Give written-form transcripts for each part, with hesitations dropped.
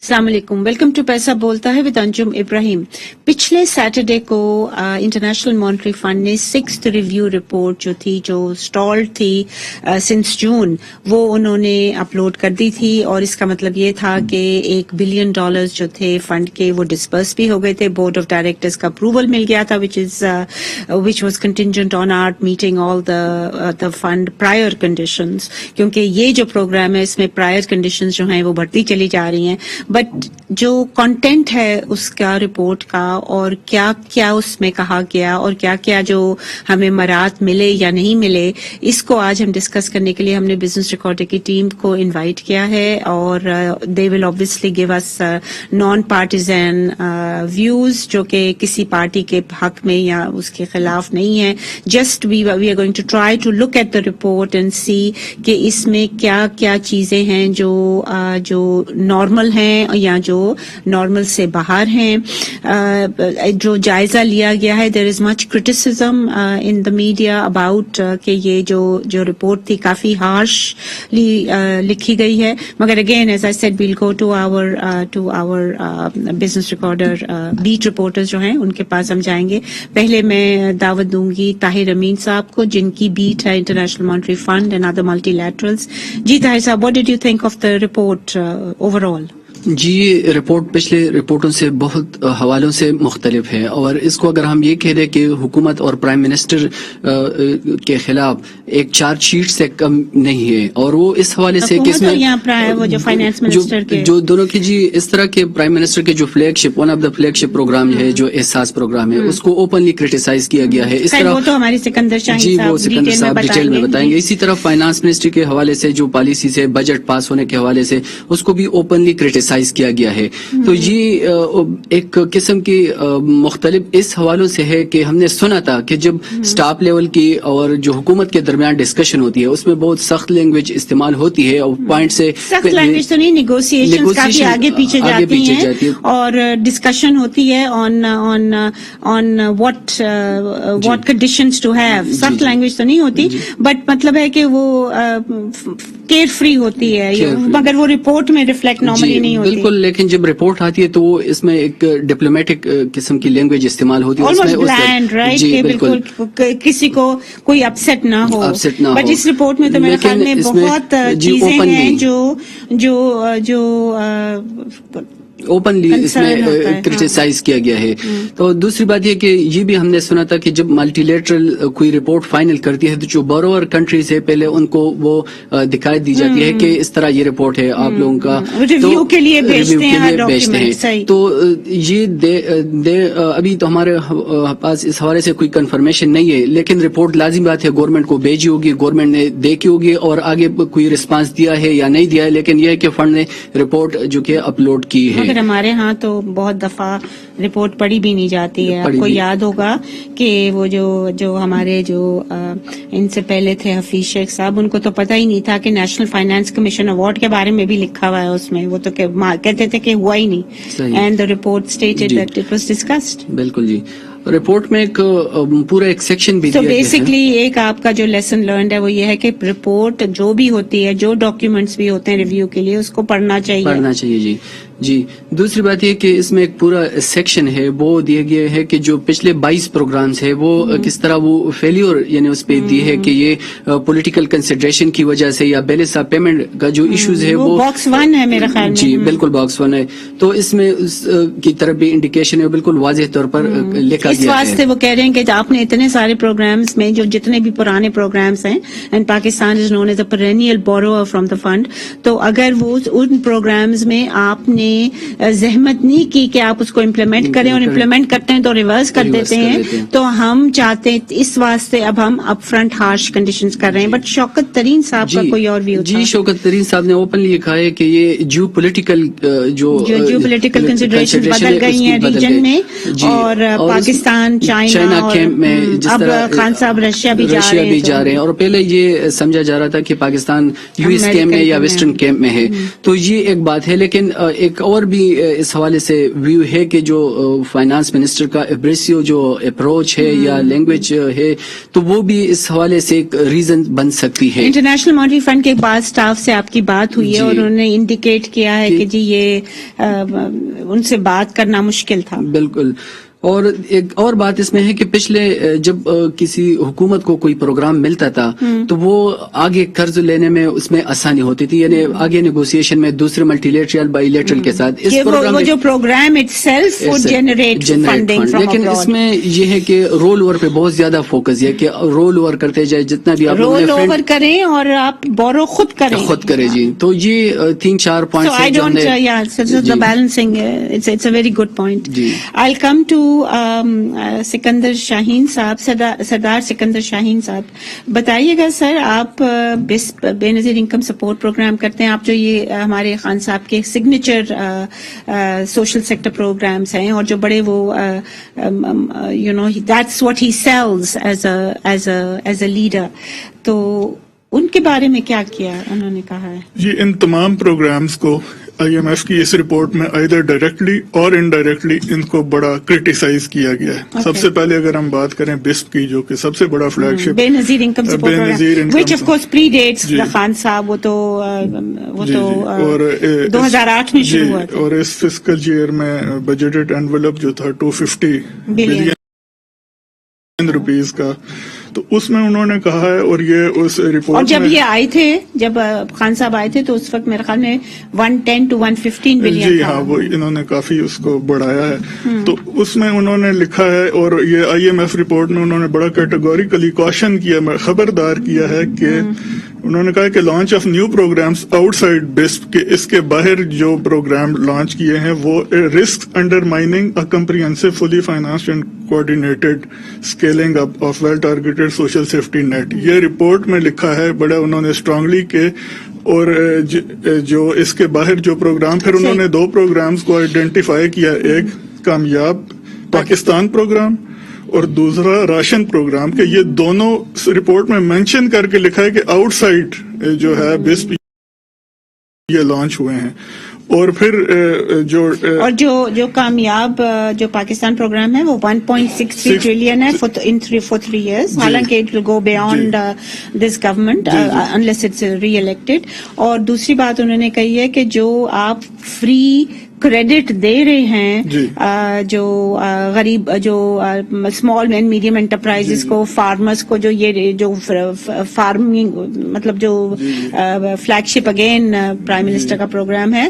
السلام علیکم، welcome to پیسہ بولتا ہے ود انجم ابراہیم۔ پچھلے سیٹرڈے کو انٹرنیشنل مانیٹری فنڈ نے 6th ریویو رپورٹ جو تھی، جو اسٹالڈ تھی سنس جون، وہ انہوں نے اپلوڈ کر دی تھی، اور اس کا مطلب یہ تھا کہ $1 بلین جو تھے فنڈ کے وہ ڈسپرس بھی ہو گئے تھے۔ بورڈ آف ڈائریکٹرز کا اپروول مل گیا تھا which was contingent on our meeting all the fund prior conditions، کیونکہ یہ جو پروگرام ہے اس میں prior conditions جو ہیں وہ بڑھتی چلی جا رہی ہیں، بٹ جو کنٹینٹ ہے اس کا رپورٹ کا، اور کیا کیا اس میں کہا گیا، اور کیا کیا جو ہمیں مراعات ملے یا نہیں ملے، اس کو آج ہم ڈسکس کرنے کے لیے ہم نے بزنس ریکارڈر کی ٹیم کو انوائٹ کیا ہے، اور they will obviously give us non partisan views جو کہ کسی پارٹی کے حق میں یا اس کے خلاف نہیں ہے۔ Just we are going to try to look at the report and see کہ اس میں کیا کیا چیزیں ہیں جو نارمل ہیں یا جو نارمل سے باہر ہیں۔ جو جائزہ لیا گیا ہے، there is much criticism in the media about کہ یہ جو رپورٹ تھی کافی harshly لکھی گئی ہے، مگر again as I said we'll go to our business recorder beat reporters جو ہیں ان کے پاس ہم جائیں گے۔ پہلے میں دعوت دوں گی طاہر امین صاحب کو، جن کی بیٹ ہے International Monetary Fund and other ملٹی لیٹرلز۔ جی Tahir sahab, what did you think of the report overall؟ جی، یہ رپورٹ پچھلے رپورٹوں سے بہت حوالوں سے مختلف ہے، اور اس کو اگر ہم یہ کہہ دیں کہ حکومت اور پرائم منسٹر کے خلاف ایک چارج شیٹ سے کم نہیں ہے، اور وہ اس حوالے سے کہ اس میں جو دونوں کی جی اس طرح کے پرائم منسٹر کے جو flagship one of the flagship programme ہے، جو احساس پروگرام ہے، اس کو اوپنلی کرٹیسائز کیا گیا ہے۔ اس طرح وہ تو ہمارے سکندر شاہین جی وہ سکندر صاحب ڈیٹیل میں بتائیں گے۔ اسی طرح فائنانس منسٹری کے حوالے سے جو پالیسیز ہے، بجٹ پاس ہونے کے حوالے سے، اس کو بھی اوپنلی کرٹیسائز کیا گیا ہے۔ تو یہ ایک قسم کی مختلف اس حوالوں سے ہے کہ ہم نے سنا تھا کہ جب سٹاف لیول کی اور جو حکومت کے درمیان ڈسکشن ہوتی ہے اس میں بہت سخت لینگویج استعمال ہوتی ہے، اور پوائنٹ سے سخت لینگویج تو نہیں، نیگوسیشن کافی آگے پیچھے جاتی ہیں، اور ڈسکشن ہوتی ہے on what conditions to have۔ سخت لینگویج تو نہیں ہوتی، بٹ مطلب ہے کہ وہ کیئر فری ہوتی ہے، مگر وہ رپورٹ میں ریفلیکٹ نارملی نہیں ہوتی۔ بالکل، لیکن جب رپورٹ آتی ہے تو وہ اس میں ایک ڈپلومیٹک قسم کی لینگویج استعمال ہوتی ہے، almost bland, right؟ کہ بالکل کسی کو کوئی اپسیٹ نہ ہو، بٹ اس رپورٹ میں تو میرے خیال میں بہت چیزیں ہیں جو اوپنلی اس میں کرٹیسائز کیا گیا ہے۔ تو دوسری بات یہ کہ یہ بھی ہم نے سنا تھا کہ جب ملٹی لیٹرل کوئی رپورٹ فائنل کرتی ہے تو جو بورور کنٹریز ہے پہلے ان کو وہ دکھائی دی جاتی ہے کہ اس طرح یہ رپورٹ ہے آپ لوگوں کا، ریویو کے لیے بھیجتے ہیں۔ تو یہ ابھی تو ہمارے پاس اس حوالے سے کوئی کنفرمیشن نہیں ہے، لیکن رپورٹ لازم بات ہے گورنمنٹ کو بھیجی ہوگی، گورنمنٹ نے دیکھی ہوگی، اور آگے کوئی رسپانس دیا ہے یا نہیں دیا ہے، لیکن یہ ہے کہ فنڈ نے رپورٹ جو کہ اپلوڈ کی ہے۔ مگر ہمارے ہاں تو بہت دفعہ رپورٹ پڑھی بھی نہیں جاتی ہے۔ آپ کو یاد ہوگا کہ وہ جو ہمارے جو ان سے پہلے تھے حفیظ شیخ صاحب، ان کو تو پتہ ہی نہیں تھا کہ نیشنل فائنانس کمیشن ایوارڈ کے بارے میں بھی لکھا ہوا ہے اس میں، وہ تو کہتے تھے کہ ہوا ہی نہیں، and the report stated that it was discussed. بالکل جی، رپورٹ میں ایک پورا ایک سیکشن بھی تو بیسکلی ایک آپ کا جو لیسن لرنڈ ہے وہ یہ ہے کہ رپورٹ جو بھی ہوتی ہے، جو ڈاکیومنٹس بھی ہوتے ہیں ریویو کے لیے، اس کو پڑھنا چاہیے۔ جی دوسری بات یہ کہ اس میں ایک پورا سیکشن ہے وہ دیا گیا ہے کہ جو پچھلے 22 پروگرامز ہے وہ کس طرح وہ فیلیور یعنی اس پہ دی ہے کہ یہ پولیٹیکل کنسیڈریشن کی وجہ سے یا بیلنس آف پیمنٹ کا جو ایشوز ہے وہ باکس 1 ہے میرا خیال میں۔ جی بالکل باکس 1 ہے، تو اس میں اس کی طرف بھی انڈیکیشن ہے، بالکل واضح طور پر لکھا گیا ہے۔ اس واسطے وہ کہہ رہے ہیں کہ آپ نے اتنے سارے پروگرامز میں جو جتنے بھی پرانے پروگرامز ہیں، and Pakistan is known as a perennial borrower from the fund, تو اگر وہ ان پروگرامز میں آپ نے زحمت نہیں کی کہ آپ اس کو امپلیمنٹ کریں، اور امپلیمنٹ کرتے ہیں تو ریورس کر دیتے ہیں، تو ہم چاہتے ہیں اس واسطے اب ہم اپ فرنٹ ہارش کنڈیشنز کر رہے ہیں۔ بٹ شوکت ترین صاحب کا کوئی اور ویو تھا؟ جی شوکت ترین صاحب نے اوپنلی لکھا ہے کہ یہ جیو پولیٹیکل جو پولیٹیکل کنسیڈریشن بدل گئی ہیں ریجن میں، اور پاکستان چائنا کیمپ میں، اب خان صاحب رشیا بھی جا رہے ہیں، اور پہلے یہ سمجھا جا رہا تھا کہ پاکستان یو ایس کیمپ میں یا ویسٹرن کیمپ میں ہے، تو یہ ایک بات ہے۔ لیکن ایک ایک اور بھی اس حوالے سے ویو ہے کہ جو فائنانس منسٹر کا ایبریسیو جو اپروچ ہے یا لینگویج ہے تو وہ بھی اس حوالے سے ایک ریزن بن سکتی ہے. انٹرنیشنل مانیٹری فنڈ کے بعد اسٹاف سے آپ کی بات ہوئی ہے اور انہوں نے انڈیکیٹ کیا ہے کہ جی یہ ان سے بات کرنا مشکل تھا. بالکل. اور ایک اور بات اس میں ہے کہ پچھلے جب کسی حکومت کو کوئی پروگرام ملتا تھا تو وہ آگے قرض لینے میں اس میں آسانی ہوتی تھی, یعنی آگے نیگوسیشن میں دوسرے ملٹی لیٹرل بائی لیٹرل کے ساتھ اس وہ جو programme itself would generate funding from لیکن abroad. اس میں یہ ہے کہ رول اوور پہ بہت زیادہ فوکس ہے کہ رول اوور کرتے جائے, جتنا بھی آپ رول اوور کریں اور آپ بورو خود کریں. جی. تو یہ 3-4 point So I don't, the balancing, it's a very good point. جی. I'll come to Sikandar Shaheen sahab, Sardar Sikandar Shaheen صاحب. بتائیے گا سر, آپ بے نظیر انکم سپورٹ پروگرام کرتے ہیں, آپ جو یہ ہمارے خان صاحب کے سگنیچر سوشل سیکٹر پروگرامز ہیں اور جو بڑے وہ that's what he sells as a leader, تو ان کے بارے میں کیا کیا انہوں نے کہا ہے؟ جی, ان تمام پروگرامز کو آئی ایم ایف کی اس رپورٹ میں ایدر ڈائریکٹلی اور انڈائریکٹلی ان کو بڑا کرٹیسائز کیا گیا ہے. سب سے پہلے اگر ہم بات کریں بسپ کی, جو کہ سب سے بڑا flagship Benazir income support programme, which of course predates the Khan sahab, وہ تو 2008 میں شروع ہوا تھا. اور اس فسکل ایئر میں بجٹڈ انویلپ جو تھا 250 بلین روپیز کا, تو اس میں انہوں نے کہا ہے, اور یہ اس رپورٹ, اور جب یہ آئے تھے, جب خان صاحب آئے تھے تو اس وقت میرے خیال میں 110 to 115 بلین. جی ہاں, وہ انہوں نے کافی اس کو بڑھایا ہے. تو اس میں انہوں نے لکھا ہے, اور یہ آئی ایم ایف رپورٹ میں انہوں نے بڑا کیٹیگوریکلی کوشن کیا, خبردار کیا ہے کہ انہوں نے کہا کہ launch of new programmes outside BISP, کے اس کے باہر جو پروگرام لانچ کیے ہیں وہ risk undermining a comprehensive fully financed and coordinated scaling up of well targeted social safety net. یہ رپورٹ میں لکھا ہے بڑا انہوں نے اسٹرانگلی کہ, اور جو اس کے باہر جو پروگرام, پھر انہوں نے 2 پروگرامز کو آئیڈینٹیفائی کیا, ایک کامیاب پاکستان پروگرام اور دوسرا راشن پروگرام, کہ یہ دونوں رپورٹ میں مینشن کر کے لکھا ہے کہ آؤٹ سائڈ جو ہے بسپ یہ لانچ ہوئے ہیں. اور پھر جو کامیاب جو پاکستان پروگرام ہے وہ 1.63 ٹریلین ہے for 3 years, حالانکہ it will go beyond this government unless it's re-elected. اور دوسری بات انہوں نے کہی ہے کہ جو آپ فری کریڈٹ دے رہے ہیں جو غریب, جو اسمال اینڈ میڈیم انٹرپرائزز کو, فارمرز کو, جو یہ جو فارمنگ مطلب جو فلیگ شپ اگین پرائم منسٹر کا پروگرام ہے,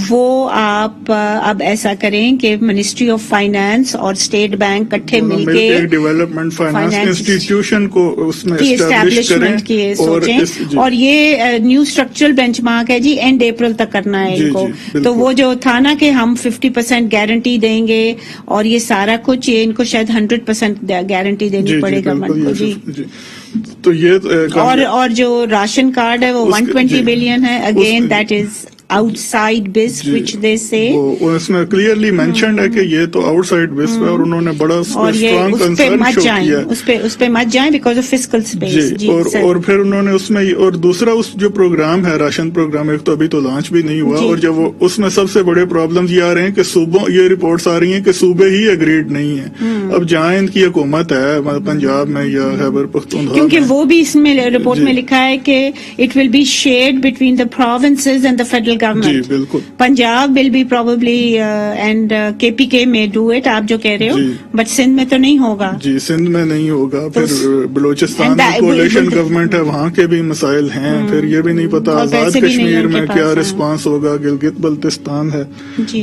وہ آپ اب ایسا کریں کہ منسٹری آف فائنانس اور اسٹیٹ بینک کٹھے مل کے ڈیولپمنٹ فائنانس انسٹیٹیوشن کو اس میں اسٹیبلشمنٹ کی سوچیں. اور یہ نیو اسٹرکچرل بینچ مارک ہے جی, اینڈ اپریل تک کرنا ہے ان کو. تو وہ جو تھا نا کہ ہم 50% گارنٹی دیں گے اور یہ سارا کچھ, یہ ان کو شاید 100% گارنٹی دینی پڑے گورنمنٹ کو. جی, تو یہ اور جو راشن کارڈ ہے وہ 120 بلین ہے, again that is outside BISP which they say. اس میں clearly mentioned ہے کہ یہ تو outside BISP ہے, اور انہوں نے بڑا strong concern show کیا. اس پہ مت جائیں because of fiscal space. اور پھر انہوں نے اس میں, اور دوسرا اس جو پروگرام ہے راشن پروگرام, ایک تو ابھی تو لانچ بھی نہیں ہوا, اور جب اس میں سب سے بڑے پرابلمز یہ آ رہے ہیں کہ صوبوں, یہ رپورٹس آ رہی ہیں کہ صوبے ہی اگریڈ نہیں ہیں. اب جہاں ان کی حکومت ہے پنجاب میں یا خیبر پختونخوا, کیونکہ وہ بھی اس میں رپورٹ میں لکھا ہے کہ it will be shared between the provinces and the federal government. Punjab will be probably and KPK may do it, آپ جو کہہ رہے ہو, بٹ سندھ میں تو نہیں ہوگا. جی, سندھ میں نہیں ہوگا. پھر بلوچستان میں کولیشن گورنمنٹ ہے, وہاں کے بھی مسائل ہیں. پھر یہ بھی نہیں پتا آزاد کشمیر میں کیا رسپانس ہوگا, گلگت بلتستان ہے,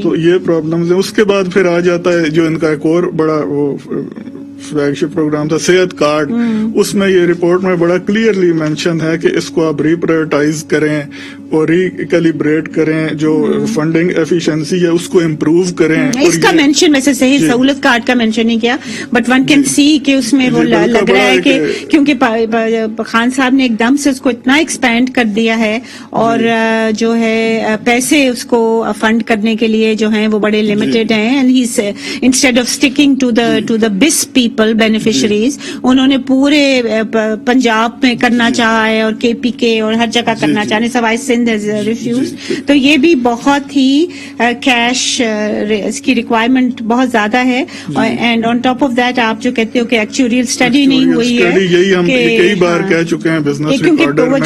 تو یہ پرابلمز ہیں. اس کے بعد پھر آ جاتا ہے جو ان کا ایک اور بڑا وہ فلیگ شپ پروگرام تھا صحت کارڈ. اس میں یہ رپورٹ میں بڑا کلیئرلی مینشن ہے کہ اس کو آپ ریپرائٹائز کریں اور ریکیلیبریٹ کریں, جو فنڈنگ ایفیشنسی ہے اس کو امپروو کریں. اس کا مینشن ویسے صحیح سہولت کارڈ کا مینشن نہیں کیا, بٹ ون کین سی کہ اس میں وہ لگ رہا ہے کہ کیونکہ خان صاحب نے ایک دم سے اس کو اتنا ایکسپینڈ کر دیا ہے, اور جو ہے پیسے اس کو فنڈ کرنے کے لیے جو ہیں وہ بڑے لمیٹڈ ہیں, and he instead of sticking to the BISP people people beneficiaries, انہوں نے پورے پنجاب میں کرنا چاہا ہے اور KPK اور ہر جگہ کرنا چاہنے, سوائے سندھ has refused. تو یہ بھی بہت ہی کیش اس کی ریکوائرمنٹ بہت زیادہ ہے. And on top of that آپ جو کہتے ہو کہ ایکچوریل اسٹڈی نہیں ہوئی ہے, یہی ہم کئی بار کہہ چکے ہیں بزنس ریکارڈر میں,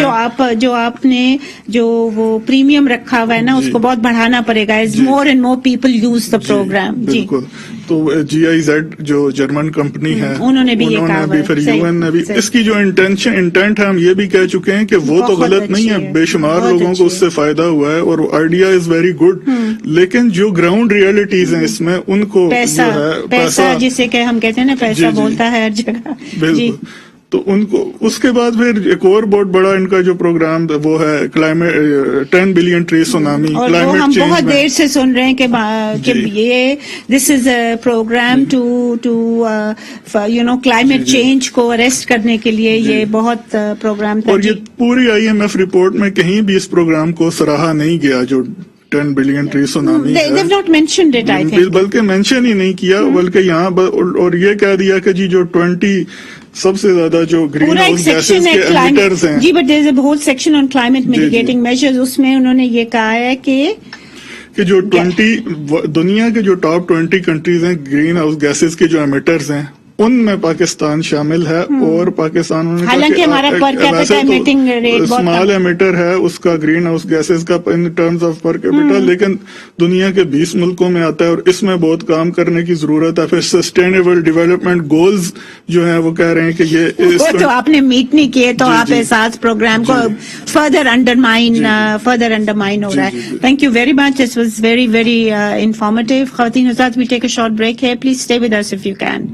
جو آپ نے جو وہ پریمیم رکھا ہوا ہے نا, اس کو بہت بڑھانا پڑے گا. as more and more people use the program. جی بالکل. تو GIZ جو جرمن کمپنی ہے, انہوں نے بھی یہ کہا, پھر UN نے بھی, اس کی جو انٹینٹ ہے ہم یہ بھی کہہ چکے ہیں کہ وہ تو غلط نہیں ہے, بے شمار لوگوں کو اس سے فائدہ ہوا ہے اور آئیڈیا از ویری گڈ, لیکن جو گراؤنڈ ریئلٹیز ہیں اس میں ان کو پیسہ جسے کہ ہم کہتے ہیں نا, پیسہ بولتا ہے ہر جگہ. بالکل. تو ان کو اس کے بعد پھر ایک اور بہت بڑا ان کا جو پروگرام وہ ہے کلائمیٹ 10 بلین ٹری سونامی. اور وہ ہم بہت دیر سے سن رہے ہیں کہ یہ دس از اے پروگرام ٹو کلائمیٹ چینج کو اریسٹ کرنے کے لیے, یہ بہت پروگرام تھا. اور یہ پوری IMF رپورٹ میں کہیں بھی اس پروگرام کو سراہا نہیں گیا جو 10 بلین ٹری سونامی ہے, بلکہ مینشن ہی نہیں کیا, بلکہ یہاں اور یہ کہہ دیا کہ جی جو 20 سب سے زیادہ جو گرین ہاؤس گیسز کے ایمیٹرز ہیں, جی but there is a whole section on climate mitigating measures, اس میں انہوں نے یہ کہا ہے کہ جو 20 دنیا کے جو ٹاپ 20 کنٹریز ہیں گرین ہاؤس گیسز کے جو ایمیٹرز ہیں, ان میں پاکستان شامل ہے. اور پاکستان حالانکہ ہمارا پر کیپٹا ایمیٹنگ ریٹ بہت اسمال ایمیٹر ہے اس کا گرین ہاؤس گیسز کا in terms of per capita, لیکن دنیا کے 20 ملکوں میں آتا ہے, اور اس میں بہت کام کرنے کی ضرورت ہے. پھر سسٹینیبل ڈیولپمنٹ گولز جو ہیں وہ کہہ رہے ہیں کہ یہ تو آپ نے میٹ نہیں کیے, تو آپ احساس پروگرام کو فردر انڈرمائن ہو رہا ہے. Thank you very much, this was very very informative. خواتین حضرات, we take a short break ہے, please stay with us if you can.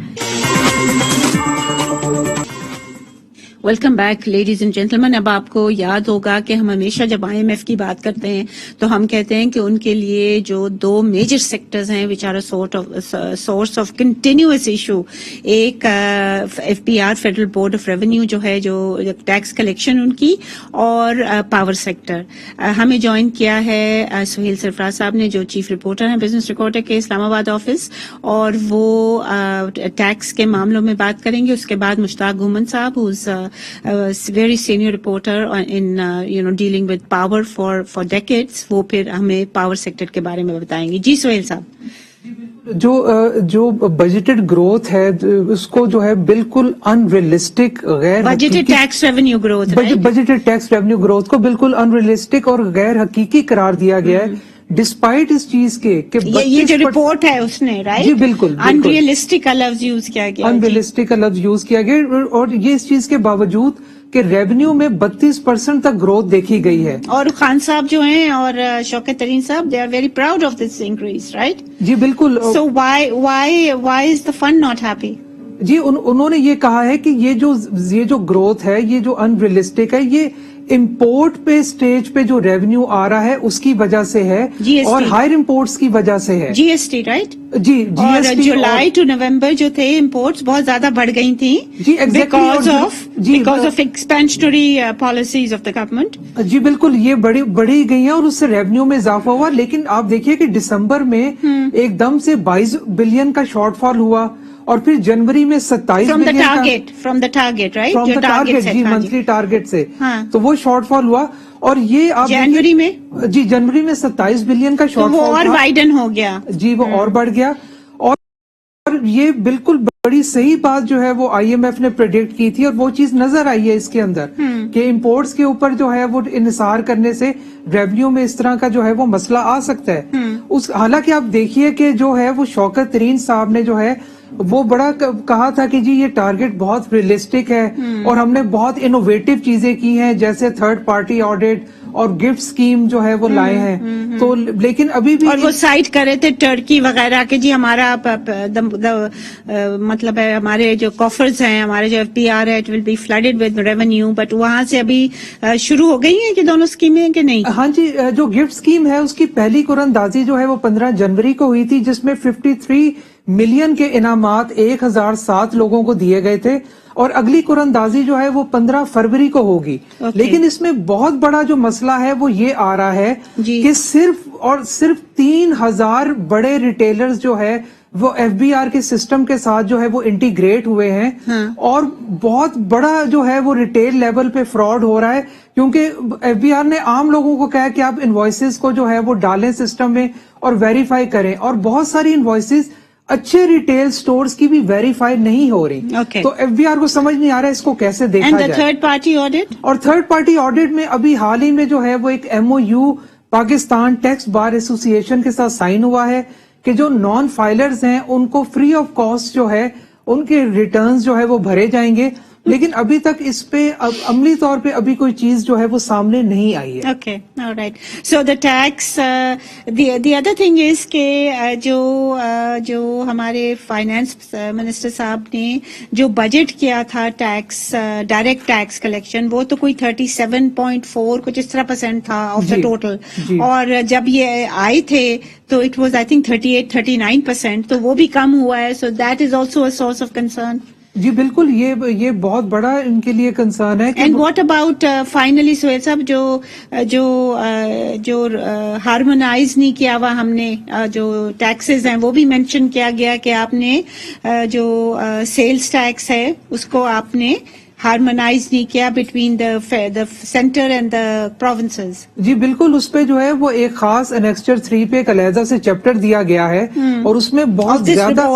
Welcome back ladies and gentlemen. اب آپ کو یاد ہوگا کہ ہم ہمیشہ جب IMF کی بات کرتے ہیں تو ہم کہتے ہیں کہ ان کے لیے جو 2 میجر سیکٹرز ہیں which are source of continuous issue, ایک FBR Federal Board of Revenue جو ہے, جو ٹیکس کلیکشن ان کی, اور پاور سیکٹر. ہمیں جوائن کیا ہے سہیل سرفراز صاحب نے, جو چیف رپورٹر ہیں بزنس ریکارڈر کے اسلام آباد آفس, اور وہ ٹیکس کے معاملوں میں بات کریں گے. اس کے بعد مشتاق گھومن صاحب, very senior reporter in dealing with power for decades, وہ پھر ہمیں پاور سیکٹر کے بارے میں بتائیں گے. جی سہیل صاحب. جو بجٹڈ گروتھ ہے اس کو جو ہے بالکل ان ریئلسٹک, غیر budgeted tax revenue growth, budgeted tax revenue growth کو بالکل ان ریئلسٹک اور غیر حقیقی قرار دیا گیا ہے, ڈسپائٹ اس چیز کے کہ یہ جو رپورٹ ہے اس نے, رائٹ, جی بالکل انریئلسٹک کا لفظ یوز کیا گیا, انریئلسٹک کا لفظ یوز کیا گیا, اور یہ اس چیز کے باوجود کہ ریونیو میں 32% تک گروتھ دیکھی گئی ہے. اور خان صاحب جو ہیں اور شوکت ترین صاحب, they are very proud of this increase, right? جی بالکل. So why is the fund not happy? جی انہوں نے یہ کہا ہے کہ یہ جو گروتھ ہے, یہ جو ان ریئلسٹک ہے, یہ امپورٹ پہ سٹیج پہ جو ریونیو آ رہا ہے اس کی وجہ سے ہے, اور ہائر امپورٹس کی وجہ سے ہے. GST, right? جی, اور جولائی ٹو نومبر جو تھے امپورٹس بہت زیادہ بڑھ گئی تھیں, جی because of expansionary policies of the government. جی بالکل, یہ بڑھی گئی ہیں اور اس سے ریونیو میں اضافہ ہوا. لیکن آپ دیکھیے کہ دسمبر میں ایک دم سے 22 بلین کا شارٹ فال ہوا, اور پھر جنوری میں 27 billion from the target right, from the target, جی منتھلی ٹارگیٹ سے, تو وہ شارٹ فال ہوا. اور یہ آپ جنوری میں 27 بلین کا شارٹ فال, وہ اور وائڈن ہو گیا, جی وہ اور بڑھ گیا. اور یہ بالکل بڑی صحیح بات جو ہے وہ IMF نے پریڈکٹ کی تھی, اور وہ چیز نظر آئی ہے اس کے اندر کہ امپورٹس کے اوپر جو ہے وہ انحصار کرنے سے ریونیو میں اس طرح کا جو ہے وہ مسئلہ آ سکتا ہے. حالانکہ آپ دیکھیے کہ جو ہے وہ شوکت ترین صاحب نے جو ہے وہ بڑا کہا تھا کہ جی یہ ٹارگٹ بہت ریئلسٹک ہے, اور ہم نے بہت انوویٹو چیزیں کی ہیں, جیسے تھرڈ پارٹی آڈٹ اور گفٹ اسکیم جو ہے وہ لائے ہیں. تو لیکن ابھی بھی, اور وہ سائٹ کرے تھے ٹرکی وغیرہ کہ جی ہمارا مطلب ہے ہمارے جو کافرز ہیں, ہمارے جو FBR ہے, it will be flooded with revenue, but وہاں سے ابھی شروع ہو گئی ہیں کہ دونوں اسکیمیں کہ نہیں؟ ہاں جی, جو گفٹ اسکیم ہے اس کی پہلی قراردادی جو ہے وہ 15 جنوری کو ہوئی تھی, جس میں 53 ملین کے انعامات 1007 لوگوں کو دیے گئے تھے, اور اگلی قراردادی جو ہے وہ 15 فروری کو ہوگی. لیکن اس میں بہت بڑا جو مسئلہ ہے وہ یہ آ رہا ہے کہ صرف 3000 بڑے ریٹیلرز جو ہے وہ ایف بی آر کے سسٹم کے ساتھ جو ہے وہ انٹیگریٹ ہوئے ہیں اور بہت بڑا جو ہے وہ ریٹیل لیول پہ فراڈ ہو رہا ہے، کیونکہ ایف بی آر نے عام لوگوں کو کہا کہ آپ انوائسز کو جو ہے وہ ڈالیں سسٹم میں اور ویریفائی کریں، اور بہت ساری انوائسز اچھے ریٹیل سٹورز کی بھی ویریفائی نہیں ہو رہی. Okay. تو ایف بی آر کو سمجھ نہیں آ رہا ہے اس کو کیسے دیکھا اینڈ دا جائے. Third party audit? اور تھرڈ پارٹی آڈٹ میں ابھی حال ہی میں جو ہے وہ ایک M O U Pakistan tax bar association کے ساتھ سائن ہوا ہے کہ جو نان فائلرز ہیں ان کو فری آف کاسٹ جو ہے ان کے ریٹرنز جو ہے وہ بھرے جائیں گے، لیکن ابھی تک اس پہ عملی طور پہ ابھی کوئی چیز جو ہے وہ سامنے نہیں آئی ہے. Okay, all right. So the tax, the other thing is کہ جو ہمارے فائنانس منسٹر صاحب نے جو بجٹ کیا تھا ٹیکس ڈائریکٹ ٹیکس کلیکشن، وہ تو کوئی 37.4 کچھ اس طرح % تھا آف دا ٹوٹل، اور جب یہ آئے تھے تو اٹ واز آئی تھنک 38-39%، تو وہ بھی کم ہوا ہے. So that is also a source of concern. جی بالکل، یہ بہت بڑا ان کے لیے کنسرن ہے. And what about finally Sohail sahab جو ہارمونائز نہیں کیا ہوا ہم نے، جو ٹیکسز ہیں وہ بھی مینشن کیا گیا کہ آپ نے جو سیلز ٹیکس ہے اس کو آپ نے ہارمونائز نہیں کیا between the centre and the provinces. جی بالکل، اس پہ جو ہے وہ ایک خاص انیکسچر 3 پہ ایک علیحدہ سے چیپٹر دیا گیا ہے اور اس میں بہت زیادہ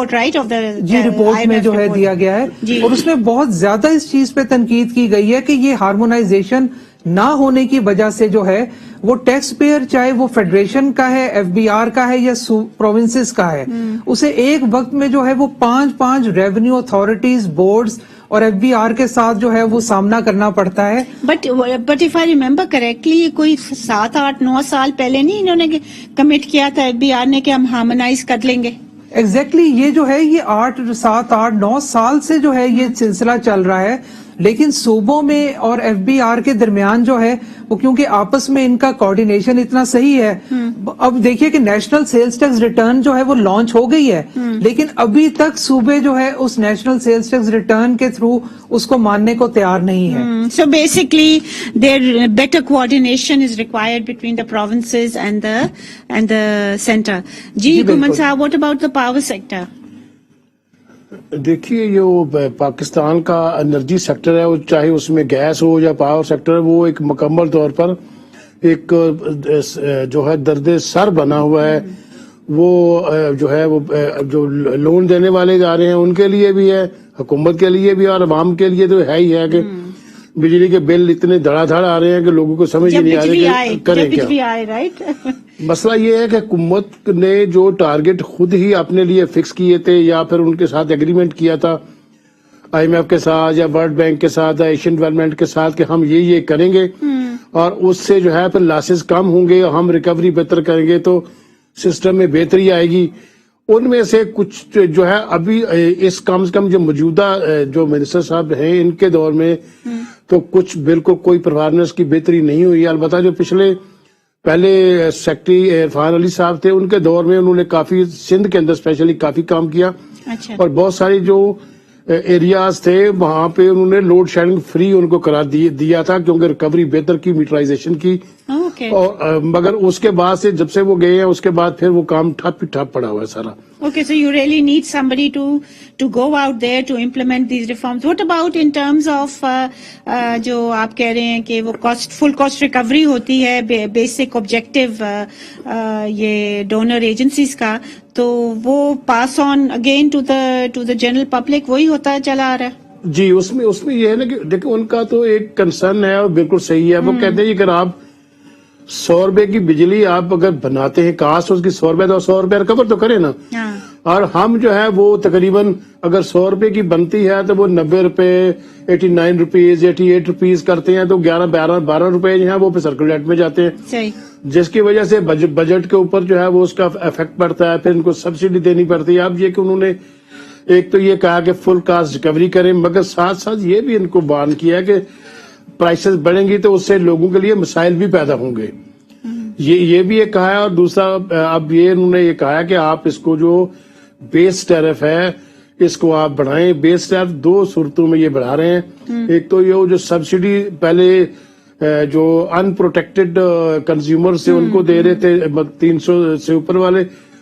رپورٹ میں جو ہے دیا گیا ہے، اور اس میں بہت زیادہ اس چیز پہ تنقید کی گئی ہے کہ یہ ہارمونائزیشن نہ ہونے کی وجہ سے جو ہے وہ ٹیکس پیئر، چاہے وہ فیڈریشن کا ہے، ایف بی آر کا ہے یا پروونسز کا ہے، اسے ایک وقت میں جو ہے وہ 5 ریونیو اتھارٹیز، بورڈز اور ایف بی آر کے ساتھ جو ہے وہ سامنا کرنا پڑتا ہے. But if I remember correctly کوئی 7-8-9 سال پہلے نہیں انہوں نے کمٹ کیا تھا ایف بی آر نے کہ ہم ہارمونائز کر لیں گے؟ ایگزیکٹلی یہ جو ہے یہ 7-8-9 سال سے جو ہے یہ سلسلہ چل رہا ہے، لیکن صوبوں میں اور ایف بی آر کے درمیان جو ہے وہ کیونکہ آپس میں ان کا کوارڈینیشن اتنا صحیح ہے. اب دیکھیے کہ نیشنل سیلز ٹیکس ریٹرن جو ہے وہ لانچ ہو گئی ہے، لیکن ابھی تک صوبے جو ہے اس نیشنل سیلز ٹیکس ریٹرن کے تھرو اس کو ماننے کو تیار نہیں ہے. So basically there better coordination is required between the provinces and the center. جی گمن صاحب، what about the power sector؟ دیکھیے یہ پاکستان کا انرجی سیکٹر ہے، چاہے اس میں گیس ہو یا پاور سیکٹر، وہ ایک مکمل طور پر ایک جو ہے درد سر بنا ہوا ہے. وہ جو ہے وہ جو لون دینے والے جا رہے ہیں ان کے لیے بھی ہے، حکومت کے لیے بھی، اور عوام کے لیے تو ہے ہی ہے کہ بجلی کے بل اتنے دھڑا دھڑ آ رہے ہیں کہ لوگوں کو سمجھ ہی نہیں آ رہی کہ کریں کیا. مسئلہ یہ ہے کہ حکومت نے جو ٹارگٹ خود ہی اپنے لیے فکس کیے تھے یا پھر ان کے ساتھ ایگریمنٹ کیا تھا آئی ایم ایف کے ساتھ یا ورلڈ بینک کے ساتھ یا ایشین ڈیولپمنٹ کے ساتھ کہ ہم یہ کریں گے اور اس سے جو ہے پھر لاسز کم ہوں گے، ہم ریکوری بہتر کریں گے تو سسٹم میں بہتری آئے گی. ان میں سے کچھ جو ہے ابھی اس کم سے کم جو موجودہ جو منسٹر صاحب ہیں ان کے دور میں تو کچھ بالکل کوئی پرفارمنس کی بہتری نہیں ہوئی. البتہ جو پہلے سیکٹری عرفان علی صاحب تھے ان کے دور میں انہوں نے کافی سندھ کے اندر اسپیشلی کافی کام کیا، اور بہت ساری جو ایریاز تھے وہاں پہ انہوں نے لوڈ شیڈنگ فری ان کو قرار دیا تھا کیونکہ ریکوری بہتر کی، میٹرائزیشن کی. اور مگر اس کے بعد سے جب سے وہ گئے ہیں اس کے بعد پھر وہ کام ٹھپ پڑا ہوا ہے سارا. Okay, so you really need somebody to go out there to implement these reforms. What about in terms of جو آپ کہہ رہے ہیں کہ وہ full cost recovery ہوتی ہے basic objective یہ donor agencies کا، تو وہ pass on again to the general public وہی ہوتا چلا آ رہا ہے؟ جی اس میں یہ ہے نا کہ دیکھیں ان کا تو ایک کنسرن ہے اور بالکل صحیح ہے. وہ کہتے ہیں کہ اگر آپ 100 روپے کی بجلی آپ اگر بناتے ہیں کاسٹ اس کی 100 روپے تو 100 روپے ریکور تو کریں نا، اور ہم جو ہے وہ تقریباً اگر 100 روپے کی بنتی ہے تو وہ 90 روپے 89 روپیز 88 روپیز کرتے ہیں، تو 11-12 روپے جو ہیں وہ پھر سرکولیٹ میں جاتے ہیں، جس کی وجہ سے بجٹ کے اوپر جو ہے وہ اس کا افیکٹ پڑتا ہے. پھر ان کو سبسڈی دینی پڑتی ہے. اب یہ کہ انہوں نے ایک تو یہ کہا کہ فل کاسٹ ریکوری کریں، مگر ساتھ ساتھ یہ بھی ان کو بان کیا کہ پرائسز بڑھیں گی تو اس سے لوگوں کے لیے مسائل بھی پیدا ہوں گے. یہ بھی ایک کہا ہے. اور دوسرا اب یہ انہوں نے یہ کہا کہ آپ اس کو جو بیس ٹیرف ہے اس کو آپ بڑھائیں. بیس ٹیرف 2 صورتوں میں یہ بڑھا رہے ہیں. ایک تو یہ جو سبسڈی پہلے جو ان پروٹیکٹڈ کنزیومر سے ان کو دے رہے تھے 300 سے اوپر والے،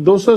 200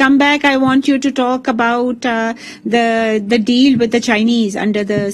come back, I want you to talk about the deal with the Chinese under the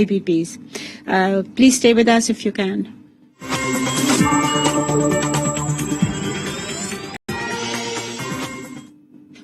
IPPs. Please stay with us if you can.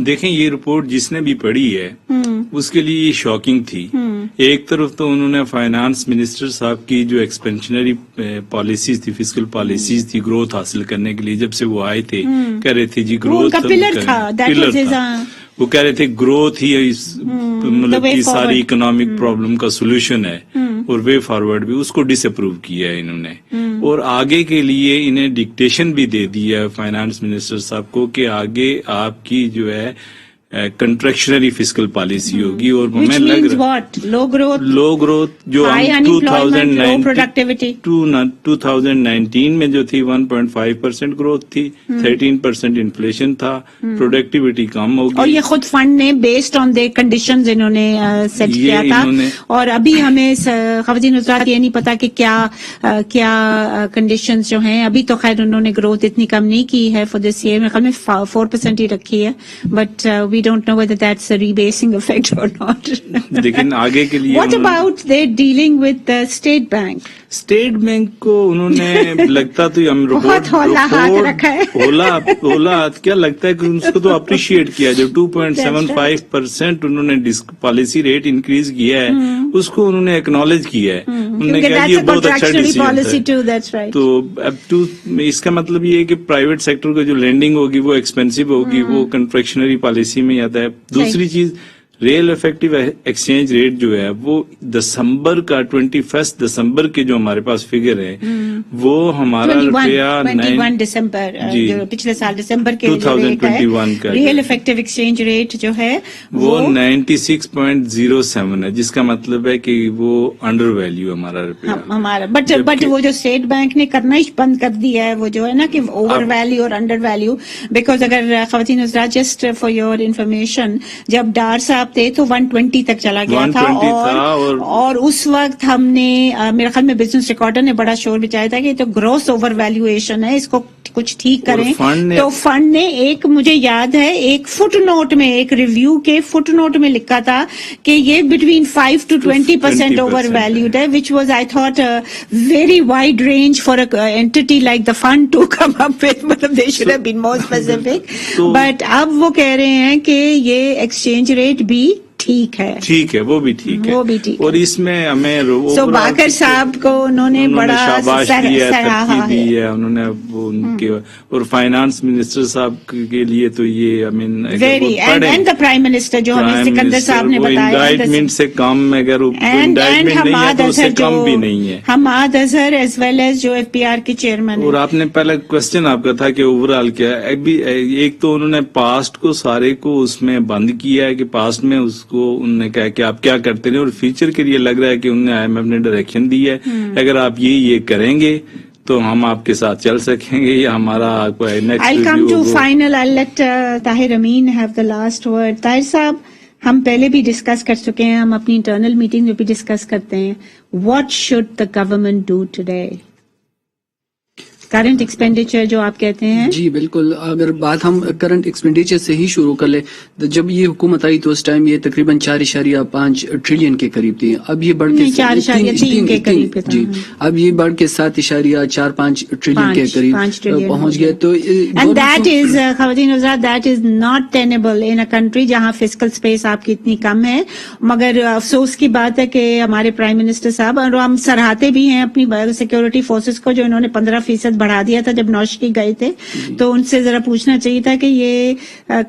دیکھیں یہ رپورٹ جس نے بھی پڑھی ہے اس کے لیے یہ شاکنگ تھی. ایک طرف تو انہوں نے فائنانس منسٹر صاحب کی جو ایکسپینشنری پالیسیز تھی، فسکل پالیسیز تھی گروتھ حاصل کرنے کے لیے، جب سے وہ آئے تھے کہہ رہے تھے جی گروتھ پلر تھا. وہ کہہ رہے تھے گروتھ ہی اس ملک کی ساری اکنامک پرابلم کا سولوشن ہے اور وے فارورڈ بھی، اس کو ڈس اپروو کیا ہے انہوں نے. اور آگے کے لیے انہیں ڈکٹیشن بھی دے دی ہے فائنانس منسٹر صاحب کو کہ آگے آپ کی جو ہے کنٹریکشنری فسکل پالیسی ہوگی. اور ہمیں لگ رہا ہے لو گروتھ جو 2019 میں جو تھی 1.5% گروتھ تھی، 13% انفلیشن تھا، پروڈکٹیوٹی کم ہوگی. اور یہ خود فنڈ نے بیسڈ آن دی کنڈیشنز انہوں نے سیٹ کیا تھا. اور ابھی ہمیں خواتین حضرات یہ نہیں پتا کہ کیا کنڈیشنز جو ہیں. ابھی تو خیر انہوں نے گروتھ اتنی کم نہیں کی ہے فار دس ایئر، میرے خیال میں 4% ہی رکھی ہے. But we don't know whether that's a rebasing effect or not. لیکن آگے کے لیے What about they dealing with the State Bank? State bank کو انہوں نے لگتا تو ہم بہت ہولا ہاتھ رکھا ہے. ہولا ہاتھ کیا لگتا ہے کہ اس کو تو اپریشیٹ کیا. جو 2.75% انہوں نے پالیسی ریٹ انکریز کیا ہے اس کو انہوں نے ایکنالج کیا ہے. انہوں نے کہا یہ بہت اچھا ڈیسیژن ہے. تو اب اس کا مطلب یہ ہے کہ پرائیویٹ سیکٹر کو جو لینڈنگ ہوگی وہ ایکسپینسو ہوگی، وہ کنٹریکشنری پالیسی میں آتا ہے. دوسری چیز ریئل افیکٹو ایکسچینج ریٹ جو ہے وہ دسمبر کا 21 دسمبر کے جو ہمارے پاس فگر ہے وہ ہمارا روپیہ 21 دسمبر پچھلے سال دسمبر کے ریئل افیکٹو ایکسچینج ریٹ جو ہے وہ 96.07 ہے، جس کا مطلب ہے کہ وہ انڈر ویلیو ہمارا روپیہ ہمارا. بٹ وہ جو اسٹیٹ بینک نے کرنا ہی بند کر دیا ہے وہ جو ہے نا کہ اوور ویلیو اور انڈر ویلیو. بیکاز اگر خواتین حضرات جسٹ فار یور انفارمیشن جب ڈار صاحب تھے تو 120 تک چلا گیا تھا. اور اس وقت ہم نے میرے خیال میں بزنس ریکارڈر نے بڑا شور بچایا تھا کہ یہ تو گروس اوور ویلیویشن ہے، اس کو کچھ ٹھیک کریں. تو فنڈ نے ایک مجھے یاد ہے ایک فٹ نوٹ میں، ایک ریویو کے فٹ نوٹ میں لکھا تھا کہ یہ بٹوین 5 to 20% اوور ویلیوڈ ہے، which was I thought very wide range for a entity like the fund to come up with. مطلب they should have been more specific. But اب وہ کہہ رہے ہیں کہ یہ ایکسچینج ریٹ بھی ٹھیک ہے، وہ بھی ٹھیک ہے. اور اس میں ہمیں باقر صاحب کو انہوں نے بڑا شاباش دی ہے انہوں نے ان کے. اور فائنانس منسٹر صاحب کے لیے تو یہ اینڈ دا پرائم منسٹر جو ہمیں سکندر صاحب نے بتایا انڈائٹمنٹ سے کم، اگر انڈائٹمنٹ نہیں ہے تو اس سے کم بھی نہیں ہے. Hammad Azhar as well as جو ایف پی آر کے چیئرمین. اور آپ نے پہلا کوشچن آپ کا تھا کہ اوور آل کیا ہے. ایک تو انہوں نے پاسٹ کو سارے کو اس میں بند کیا ہے کہ پاسٹ میں اس کو انہوں نے کہا کہ آپ کیا کرتے ہیں، اور فیوچر کے لیے لگ رہا ہے کہ انہوں نے آئی ایم ایف نے ڈائریکشن دی ہے اگر آپ یہ کریں گے تو ہم آپ کے ساتھ چل سکیں گے. یا ہمارا I'll come to final. I'll let Tahir Amin have the last word. Tahir صاحب ہم پہلے بھی ڈسکس کر چکے ہیں، ہم اپنی انٹرنل میٹنگ میں بھی ڈسکس کرتے ہیں. What should the government do today? Current expenditure جو آپ کہتے ہیں. جی بالکل، اگر بات ہم کرنٹ ایکسپینڈیچر سے ہی شروع کر لیں تو جب یہ حکومت آئی تو اس ٹائم یہ تقریباً 4.5 ٹریلین کے قریب تھی. اب یہ بڑھ کے 4.3 کے قریب جی اب یہ بڑھ کے 7.45 ٹریلین کے قریب پہنچ گئے. تو خواتین حضرات that is not tenable in a country جہاں فسکل اسپیس آپ کی اتنی کم ہے. مگر افسوس کی بات ہے کہ ہمارے پرائم منسٹر صاحب، اور ہم سراہتے بھی ہیں اپنی سیکورٹی فورسز کو جو انہوں نے 15% بڑھا دیا تھا جب نوشکی گئے تھے. تو ان سے ذرا پوچھنا چاہیے تھا کہ یہ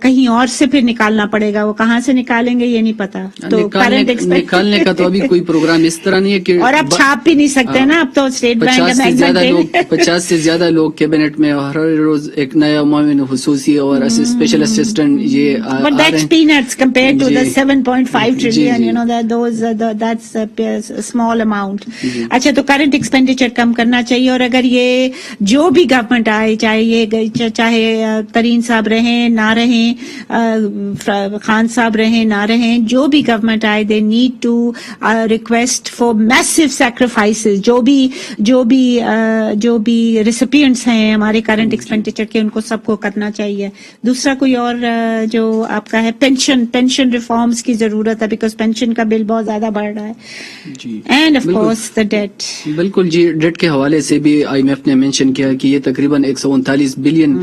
کہیں اور سے پھر نکالنا پڑے گا، وہ کہاں سے نکالیں گے یہ نہیں پتا. تو نکالنے کا تو ابھی کوئی پروگرام اس طرح نہیں ہے کہ، اور اب چھاپ بھی نہیں سکتے نا. اب تو اسٹیٹ بینک 50 سے زیادہ لوگ کیبنٹ میں ہر روز ایک نیا معاون خصوصی اور اسپیشل اسسٹنٹ یہ But that's peanuts compared to the 7.5 trillion, you know, that's a small amount. اچھا، تو کرنٹ ایکسپینڈیچر کم کرنا چاہیے. اور اگر یہ جو بھی گورنمنٹ آئے، چاہے ترین صاحب رہیں نہ رہیں، خان صاحب رہیں نہ رہیں، جو بھی گورنمنٹ آئے they need to request for massive sacrifices. جو بھی ریسیپینٹس ہیں ہمارے کرنٹ ایکسپینڈیچر کے، ان کو سب کو کرنا چاہیے. دوسرا کوئی اور جو آپ کا ہے پینشن ریفارمز کی ضرورت ہے، بیکاز پینشن کا بل بہت زیادہ بڑھ رہا ہے. And of course the debt. بالکل جی، ڈیٹ کے حوالے سے بھی آئی ایم ایف نے مینشن بیان کیا کہ یہ تقریباً 139 بلین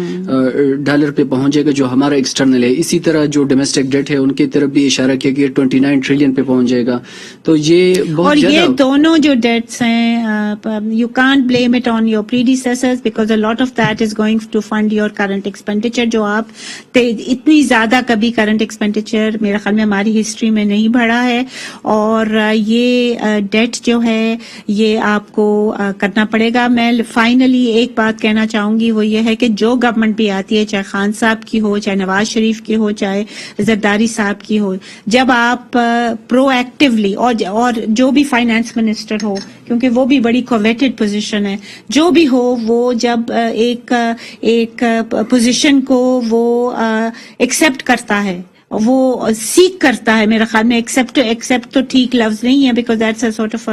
ڈالر پہ پہنچ جائے گا جو ہمارا ایکسٹرنل ہے. اسی طرح جو ڈومیسٹک ڈیٹ ہے ان کی طرف بھی اشارہ کیا کہ 29 ٹریلین پہ پہنچ جائے گا. تو یہ بہت اور یہ زیادہ دونوں جو ڈیٹس ہیں you can't blame it on your predecessors because a lot of that is going to fund your current expenditure. جو آپ اتنی زیادہ کبھی کرنٹ ایکسپینڈیچر میرے خیال میں ہماری ہسٹری میں نہیں بڑھا ہے, اور یہ ڈیٹ جو ہے یہ آپ کو کرنا پڑے گا. میں فائنلی ایک بات کہنا چاہوں گی, وہ یہ ہے کہ جو گورنمنٹ بھی آتی ہے, چاہے خان صاحب کی ہو, چاہے نواز شریف کی ہو, چاہے زرداری صاحب کی ہو, جب آپ پرو ایکٹیولی اور جو بھی فائنانس منسٹر ہو, کیونکہ وہ بھی بڑی کوویٹڈ پوزیشن ہے, جو بھی ہو وہ جب ایک پوزیشن کو وہ ایکسپٹ کرتا ہے, وہ سیکھ کرتا ہے, میرا خیال میں ایکسپٹ تو ٹھیک لفظ نہیں ہے because that's a sort of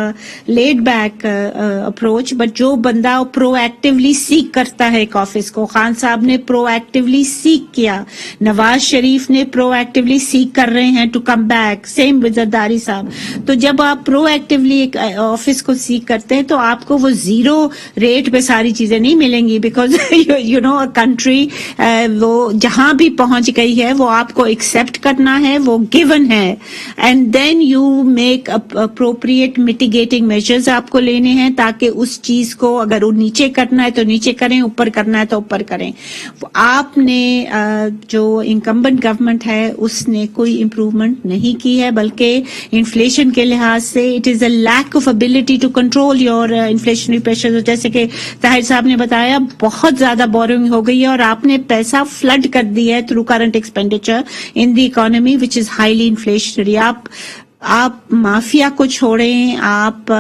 lead back approach, but جو بندہ پرو ایکٹیولی سیکھ کرتا ہے ایک آفس کو, خان صاحب نے پرو ایکٹیولی سیکھ کیا, نواز شریف نے پرو ایکٹیولی سیکھ کر رہے ہیں to come back, same with Zardari sahab. تو جب آپ پرو ایکٹیولی ایک آفس کو سیکھ کرتے ہیں تو آپ کو وہ زیرو ریٹ پہ ساری چیزیں نہیں ملیں گی, بیکاز یو نو کنٹری وہ جہاں بھی پہنچ گئی ہے وہ آپ کو ایکسپٹ کرنا ہے, وہ گیون ہے, and then you make appropriate mitigating measures آپ کو لینے ہیں تاکہ اس چیز کو اگر وہ نیچے کرنا ہے تو نیچے کریں, اوپر کرنا ہے تو اوپر کریں. آپ نے جو انکمبنٹ گورنمنٹ ہے اس نے کوئی امپروومنٹ نہیں کی ہے, بلکہ انفلیشن کے لحاظ سے it is a lack of ability to control your inflationary pressure. جیسے کہ طاہر صاحب نے بتایا بہت زیادہ بورنگ ہو گئی ہے اور آپ نے پیسہ فلڈ کر دیا ہے through current expenditure in the economy which is highly inflationary. آپ مافیا کو چھوڑیں, آپ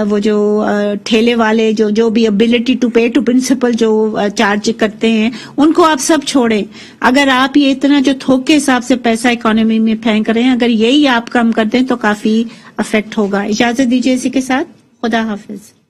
وہ جو ٹھیلے والے جو بھی ability to pay to principal جو چارج کرتے ہیں ان کو آپ سب چھوڑیں. اگر آپ یہ اتنا جو تھوک کے حساب سے پیسہ اکانومی میں پھینک رہے ہیں, اگر یہی آپ کم کر دیں تو کافی افیکٹ ہوگا. اجازت دیجیے اسی کے ساتھ, خدا حافظ.